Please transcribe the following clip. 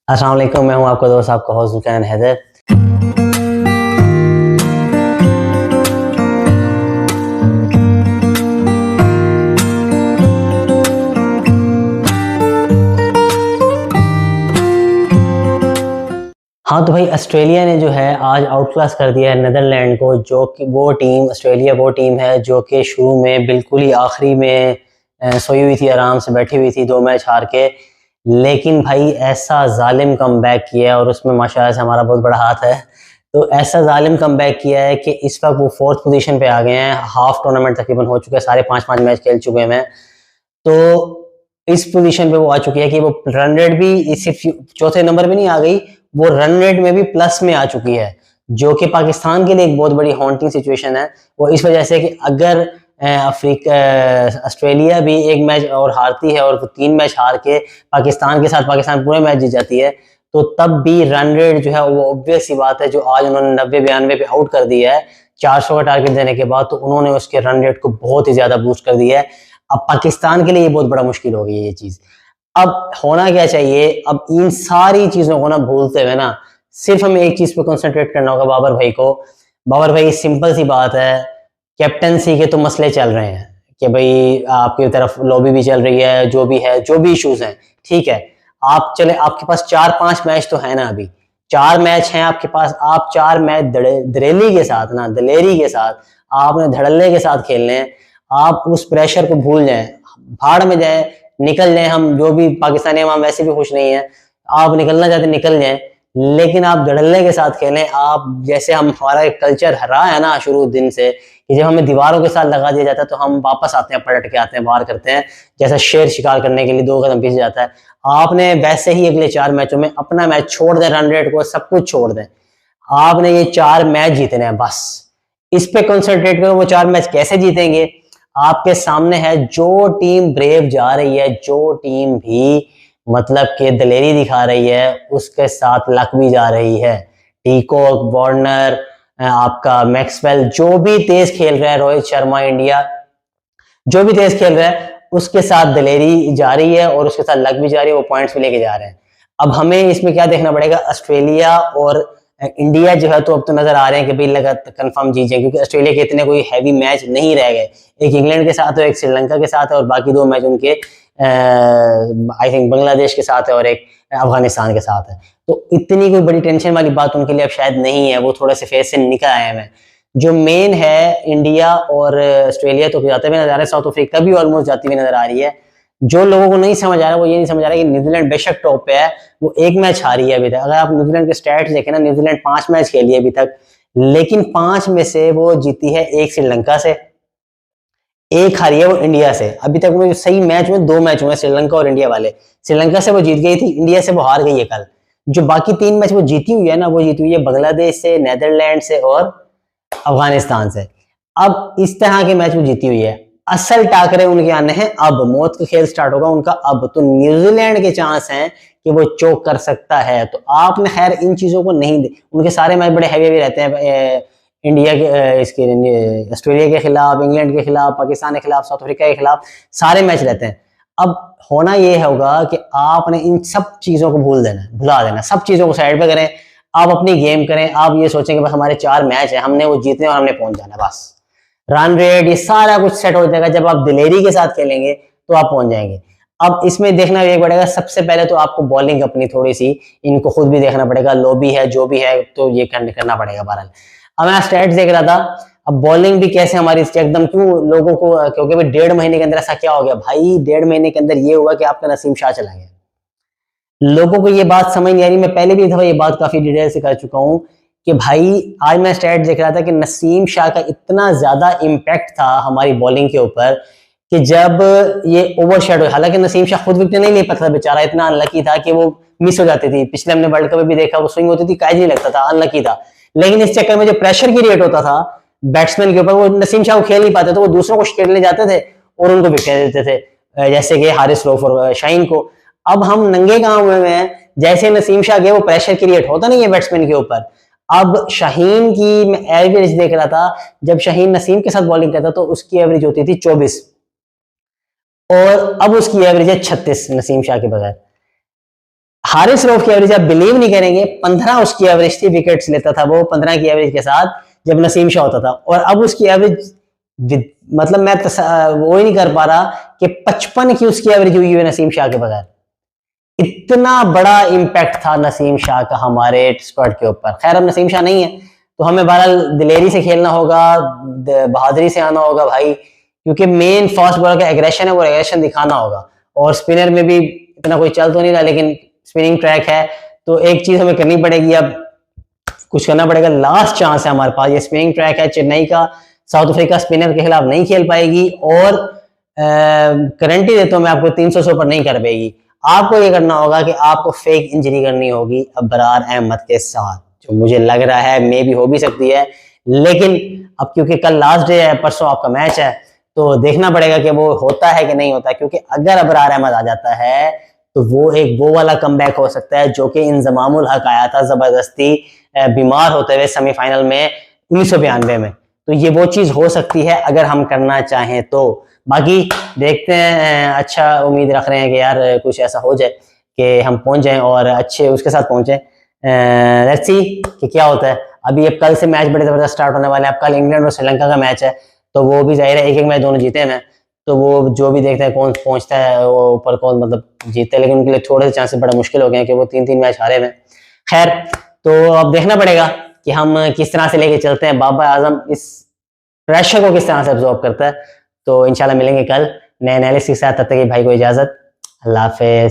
अस्सलाम वालेकुम, मैं हूं आपका दोस्त, आपका होस्ट जुल्फ़िकार हैदर। हाँ, तो भाई ऑस्ट्रेलिया ने जो है आज आउट क्लास कर दिया है नीदरलैंड को, जो कि वो टीम है जो कि शुरू में बिल्कुल ही आखिरी में सोई हुई थी, आराम से बैठी हुई थी 2 मैच हार के। लेकिन भाई ऐसा ज़ालिम कमबैक किया है और उसमें माशाल्लाह से हमारा बहुत बड़ा हाथ है। तो ऐसा ज़ालिम कमबैक किया है कि इस वक़्त वो 4th पोज़ीशन पे आ गए हैं, हाफ टूर्नामेंट तकरीबन हो चुका है, सारे 5-5 मैच खेल चुके हैं। तो इस पोजीशन पे वो आ चुकी है कि वो रन रेट भी सिर्फ चौथे नंबर पे नहीं आ गई, वो रन रेट में भी प्लस में आ चुकी है, जो कि पाकिस्तान के लिए एक बहुत बड़ी हॉन्टिंग सिचुएशन है। वो इस वजह से कि अगर ऑस्ट्रेलिया भी एक मैच और हारती है और 3 मैच हार के पाकिस्तान के साथ पाकिस्तान पूरे मैच जीत जाती है, तो तब भी रन रेट जो है वो ऑब्वियस सी बात है, जो आज उन्होंने 90-92 पे आउट कर दिया है 400 का टारगेट देने के बाद, तो उन्होंने उसके रन रेट को बहुत ही ज्यादा बूस्ट कर दिया है। अब पाकिस्तान के लिए ये बहुत बड़ा मुश्किल हो गई है ये चीज। अब होना क्या चाहिए, अब इन सारी चीजों को ना भूलते हुए ना सिर्फ हमें एक चीज पे कंसंट्रेट करना होगा बाबर भाई को। बाबर भाई, सिंपल सी बात है, कैप्टनसी के तो मसले चल रहे हैं कि भाई आपकी तरफ लॉबी भी चल रही है, जो भी इश्यूज हैं, ठीक है। आप चले, आपके पास 4-5 मैच तो है ना, अभी 4 मैच हैं आपके पास, आप 4 मैच दलेरी के साथ ना, दलेरी के साथ, आपने धड़ल्ले के साथ खेलने हैं। आप उस प्रेशर को भूल जाएं, भाड़ में जाए, निकल जाए। हम जो भी पाकिस्तानी हम वैसे भी खुश नहीं है, आप निकलना चाहते निकल जाएं, लेकिन आप धड़ल्ले के साथ खेलें। आप जैसे हमारा एक कल्चर रहा है ना शुरू दिन से, कि जब हमें दीवारों के साथ लगा दिया जाता है तो हम वापस आते हैं, पलट के आते हैं, बाहर करते हैं, जैसा शेर शिकार करने के लिए 2 कदम पीछे जाता है। आपने वैसे ही अगले 4 मैचों में अपना मैच छोड़ दें, रन रेट को सब कुछ छोड़ दें, आपने ये 4 मैच जीतने हैं, बस इस पे कंसंट्रेट करो। वो 4 मैच कैसे जीतेंगे, आपके सामने है। जो टीम ब्रेव जा रही है, जो टीम भी मतलब के दलेरी दिखा रही है, उसके साथ लक भी जा रही है। टीकॉक, वार्नर, आपका मैक्सवेल, जो भी तेज खेल रहा है, रोहित शर्मा, इंडिया जो भी तेज खेल रहा है, उसके साथ दलेरी जा रही है और उसके साथ लक भी जा रही है, वो पॉइंट्स भी लेके जा रहे हैं। अब हमें इसमें क्या देखना पड़ेगा, ऑस्ट्रेलिया और इंडिया जो है तो अब तो नजर आ रहे हैं कि भाई लगा कंफर्म जीत जाए, क्योंकि ऑस्ट्रेलिया के इतने कोई हैवी मैच नहीं रह गए। एक इंग्लैंड के साथ है, एक श्रीलंका के साथ है, और बाकी 2 मैच उनके आई थिंक बांग्लादेश के साथ है और एक अफगानिस्तान के साथ है। तो इतनी कोई बड़ी टेंशन वाली बात उनके लिए अब शायद नहीं है, वो थोड़े से फेज से निकल आए हैं। जो मेन है, इंडिया और ऑस्ट्रेलिया तो जाते हुए नजर आ रहे हैं, साउथ अफ्रीका भी ऑलमोस्ट जाती हुई नजर आ रही है। जो लोगों को नहीं समझ आ रहा, वो ये नहीं समझ आ रहा कि न्यूजीलैंड बेशक टॉप पे है, वो 1 मैच हारी है अभी तक। अगर आप न्यूजीलैंड के स्टैट्स देखें ना, न्यूजीलैंड 5 मैच खेली है अभी तक, लेकिन 5 में से वो जीती है 1 श्रीलंका से, 1 हारी है वो इंडिया से। अभी तक वो सही मैच में 2 मैच हुए श्रीलंका और इंडिया वाले। श्रीलंका से वो जीत गई थी, इंडिया से वो हार गई है कल। जो बाकी 3 मैच वो जीती हुई है ना, वो जीती हुई है बांग्लादेश से, नीदरलैंड से और अफगानिस्तान से। अब इस तरह के मैच वो जीती हुई है। असल टाकरे उनके आने हैं, अब मौत का खेल स्टार्ट होगा उनका। अब तो न्यूजीलैंड के चांस हैं कि वो चोक कर सकता है। तो आपने खैर इन चीजों को नहीं, उनके सारे मैच बड़े हैवी रहते हैं, इंडिया के, इसके ऑस्ट्रेलिया के खिलाफ, इंग्लैंड के खिलाफ, पाकिस्तान के खिलाफ, साउथ अफ्रीका के खिलाफ सारे मैच रहते हैं। अब होना ये होगा कि आपने इन सब चीजों को भुला देना, सब चीजों को साइड पे करें, आप अपनी गेम करें। आप ये सोचेंगे बस हमारे 4 मैच है, हमने वो जीतने और हमने पहुंच जाना, बस रन रेट ये सारा कुछ सेट हो जाएगा। जब आप दिलेरी के साथ खेलेंगे तो आप पहुंच जाएंगे। अब इसमें देखना ये पड़ेगा, सबसे पहले तो आपको बॉलिंग अपनी थोड़ी सी इनको खुद भी देखना पड़ेगा, लॉबी है जो भी है, तो ये करना पड़ेगा। बहरहाल अब मैं स्टैट्स देख रहा था, अब बॉलिंग भी कैसे हमारी एकदम, क्यों लोगों को, क्योंकि भाई 1.5 महीने के अंदर ऐसा क्या हो गया भाई, 1.5 महीने के अंदर ये हुआ कि आपका नसीम शाह चला गया। लोगों को ये बात समझ नहीं आ रही। मैं पहले भी एक दफा ये बात काफी डिटेल से कर चुका हूं कि भाई आज मैं स्टैट देख रहा था कि नसीम शाह का इतना ज्यादा इम्पैक्ट था हमारी बॉलिंग के ऊपर कि जब ये ओवरशैड हुआ, हालांकि नसीम शाह खुद विकेट नहीं ले पाता था बेचारा, इतना अनलकी था कि वो मिस हो जाती थी। पिछले हमने वर्ल्ड कप में भी देखा, वो स्विंग होती थी, काज नहीं लगता था, अनलकी था। लेकिन इस चक्कर में जो प्रेशर की रेट होता था बैट्समैन के ऊपर, वो नसीम शाह को खेल नहीं पाते थे, वो दूसरों को खेलने जाते थे और उनको विकेट देते थे, जैसे कि हारिस रऊफ और शाहीन को। अब हम नंगे गांव में हैं, जैसे नसीम शाह गए, वो प्रेशर क्रिएट होता नहीं है बैट्समैन के ऊपर। अब शाहीन की मैं एवरेज देख रहा था, जब शाहीन नसीम के साथ बॉलिंग करता तो उसकी एवरेज होती थी 24, और अब उसकी एवरेज है 36 नसीम शाह के बगैर। हारिस रऊफ की एवरेज आप बिलीव नहीं करेंगे, 15 उसकी एवरेज थी, विकेट्स लेता था वो 15 की एवरेज के साथ जब नसीम शाह होता था, और अब उसकी एवरेज मतलब मैं वो ही नहीं कर पा रहा कि 55 की उसकी एवरेज हुई है नसीम शाह के बगैर। इतना बड़ा इम्पैक्ट था नसीम शाह का हमारे स्क्वाड के ऊपर। खैर अब नसीम शाह नहीं है तो हमें बहरहाल दिलेरी से खेलना होगा, बहादुरी से आना होगा भाई, क्योंकि मेन फास्ट बॉलर का एग्रेशन है, वो एग्रेशन दिखाना होगा। और स्पिनर में भी इतना कोई चल तो नहीं रहा, लेकिन स्पिनिंग ट्रैक है तो एक चीज हमें करनी पड़ेगी, अब कुछ करना पड़ेगा। लास्ट चांस है हमारे पास, ये स्पिनिंग ट्रैक है। चेन्नई का साउथ अफ्रीका स्पिनर के खिलाफ नहीं खेल पाएगी, और गारंटी देता हूं मैं आपको 300 से ऊपर नहीं कर पाएगी। आपको ये करना होगा कि आपको फेक इंजरी करनी होगी अबरार अहमद के साथ, जो मुझे लग रहा है मे भी हो भी सकती है, लेकिन अब क्योंकि कल लास्ट डे है, परसों आपका मैच है, तो देखना पड़ेगा कि वो होता है कि नहीं होता। क्योंकि अगर अबरार अहमद आ जाता है तो वो वाला कमबैक हो सकता है जो कि इंजमामुल हक आया था जबरदस्ती बीमार होते हुए सेमीफाइनल में 1992 में। तो ये वो चीज हो सकती है अगर हम करना चाहें तो। बाकी देखते हैं, अच्छा उम्मीद रख रहे हैं कि यार कुछ ऐसा हो जाए कि हम पहुंच जाएं और अच्छे उसके साथ पहुंचे। लेट्स सी कि क्या होता है। अभी अब कल से मैच बड़े जबरदस्त स्टार्ट होने वाले हैं। अब कल इंग्लैंड और श्रीलंका का मैच है, तो वो भी जाहिर है एक मैच दोनों जीते हैं, तो वो जो भी देखते हैं कौन पहुंचता है वो ऊपर, कौन मतलब जीतते हैं, लेकिन उनके लिए थोड़े से चांसेस बड़ा मुश्किल हो गए हैं कि वो 3-3 मैच हारे हुए। खैर, तो अब देखना पड़ेगा कि हम किस तरह से लेके चलते हैं, बाबर आजम इस प्रेशर को किस तरह से अब्जॉर्ब करता है। तो इंशाल्लाह मिलेंगे कल नए एनालिसिस के साथ, तब तक भाई को इजाजत, अल्लाह हाफिज।